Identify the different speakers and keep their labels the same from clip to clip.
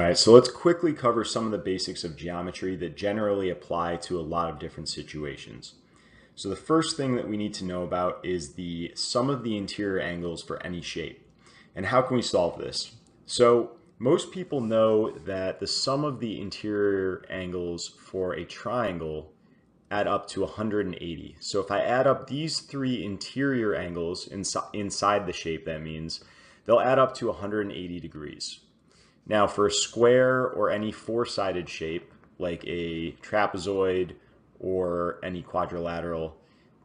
Speaker 1: right, so let's quickly cover some of the basics of geometry that generally apply to a lot of different situations. So the first thing that we need to know about is the sum of the interior angles for any shape. And how can we solve this? So most people know that the sum of the interior angles for a triangle add up to 180. So if I add up these three interior angles inside the shape, that means they'll add up to 180 degrees. Now for a square or any four-sided shape, like a trapezoid or any quadrilateral,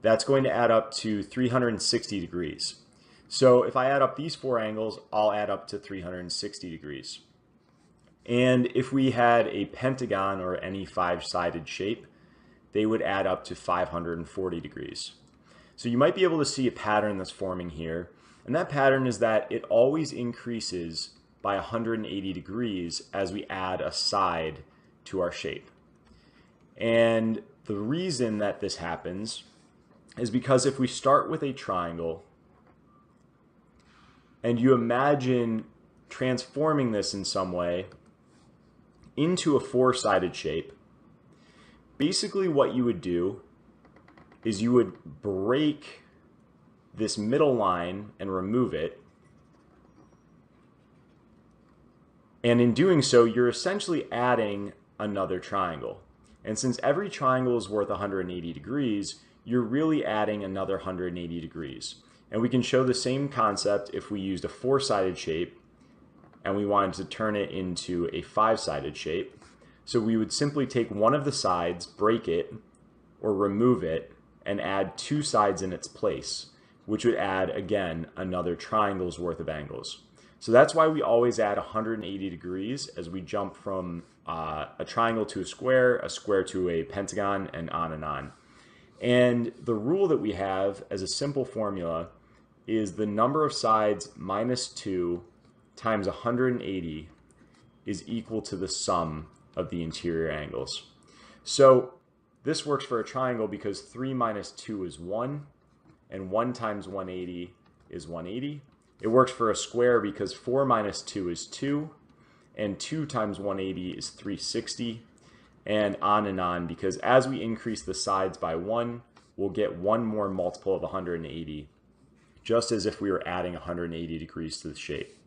Speaker 1: that's going to add up to 360 degrees. So if I add up these four angles, I'll add up to 360 degrees. And if we had a pentagon or any five-sided shape, they would add up to 540 degrees. So you might be able to see a pattern that's forming here. And that pattern is that it always increases by 180 degrees as we add a side to our shape. And the reason that this happens is because if we start with a triangle and you imagine transforming this in some way into a four-sided shape, basically what you would do is you would break this middle line and remove it. And in doing so, you're essentially adding another triangle. And since every triangle is worth 180 degrees, you're really adding another 180 degrees. And we can show the same concept if we used a four-sided shape and we wanted to turn it into a five-sided shape. So we would simply take one of the sides, break it, or remove it, and add two sides in its place, which would add, again, another triangle's worth of angles. So that's why we always add 180 degrees as we jump from a triangle to a square to a pentagon, and on and on. And the rule that we have as a simple formula is the number of sides minus 2 times 180 is equal to the sum of the interior angles. So this works for a triangle because 3 minus 2 is 1, and 1 times 180 is 180. It works for a square because 4 minus 2 is 2, and 2 times 180 is 360, and on because as we increase the sides by 1, we'll get one more multiple of 180, just as if we were adding 180 degrees to the shape.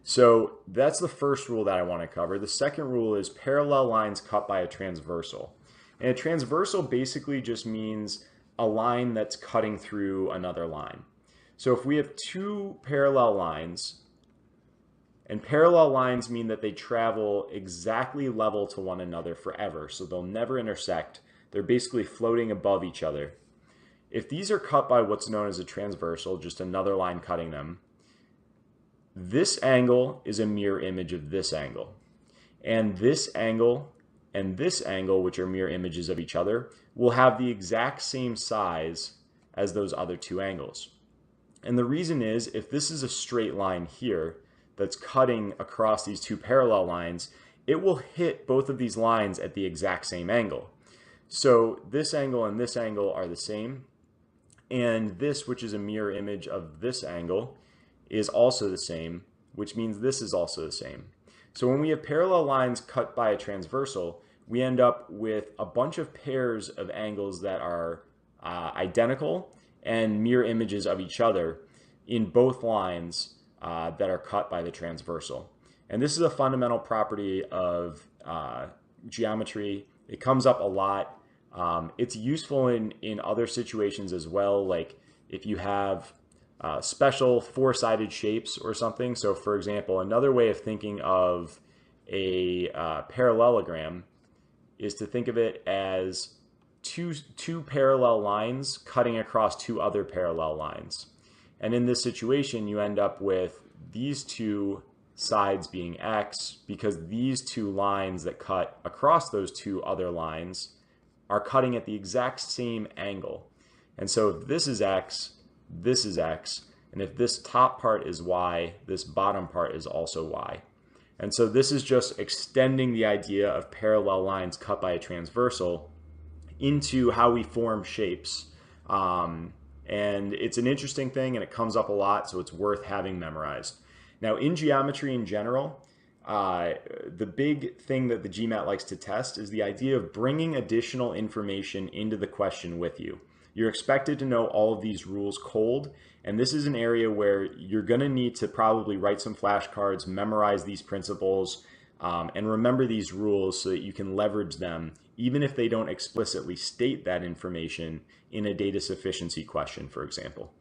Speaker 1: So that's the first rule that I want to cover. The second rule is parallel lines cut by a transversal. And a transversal basically just means a line that's cutting through another line. So if we have two parallel lines, and parallel lines mean that they travel exactly level to one another forever, so they'll never intersect. They're basically floating above each other. If these are cut by what's known as a transversal, just another line cutting them, this angle is a mirror image of this angle. And this angle, which are mirror images of each other, will have the exact same size as those other two angles. And the reason is, if this is a straight line here that's cutting across these two parallel lines, it will hit both of these lines at the exact same angle. So this angle and this angle are the same, and this, which is a mirror image of this angle, is also the same, which means this is also the same. So when we have parallel lines cut by a transversal, we end up with a bunch of pairs of angles that are identical and mirror images of each other in both lines that are cut by the transversal. And this is a fundamental property of geometry. It comes up a lot. It's useful in other situations as well, like if you have special four-sided shapes or something. So for example, another way of thinking of a parallelogram is to think of it as two parallel lines cutting across two other parallel lines. And in this situation, you end up with these two sides being x because these two lines that cut across those two other lines are cutting at the exact same angle. And so if this is x, and if this top part is y, this bottom part is also y. And so this is just extending the idea of parallel lines cut by a transversal into how we form shapes. And it's an interesting thing, and it comes up a lot, so it's worth having memorized. Now, in geometry in general, the big thing that the GMAT likes to test is the idea of bringing additional information into the question with you. You're expected to know all of these rules cold, and this is an area where you're going to need to probably write some flashcards, memorize these principles, and remember these rules so that you can leverage them, even if they don't explicitly state that information in a data sufficiency question, for example.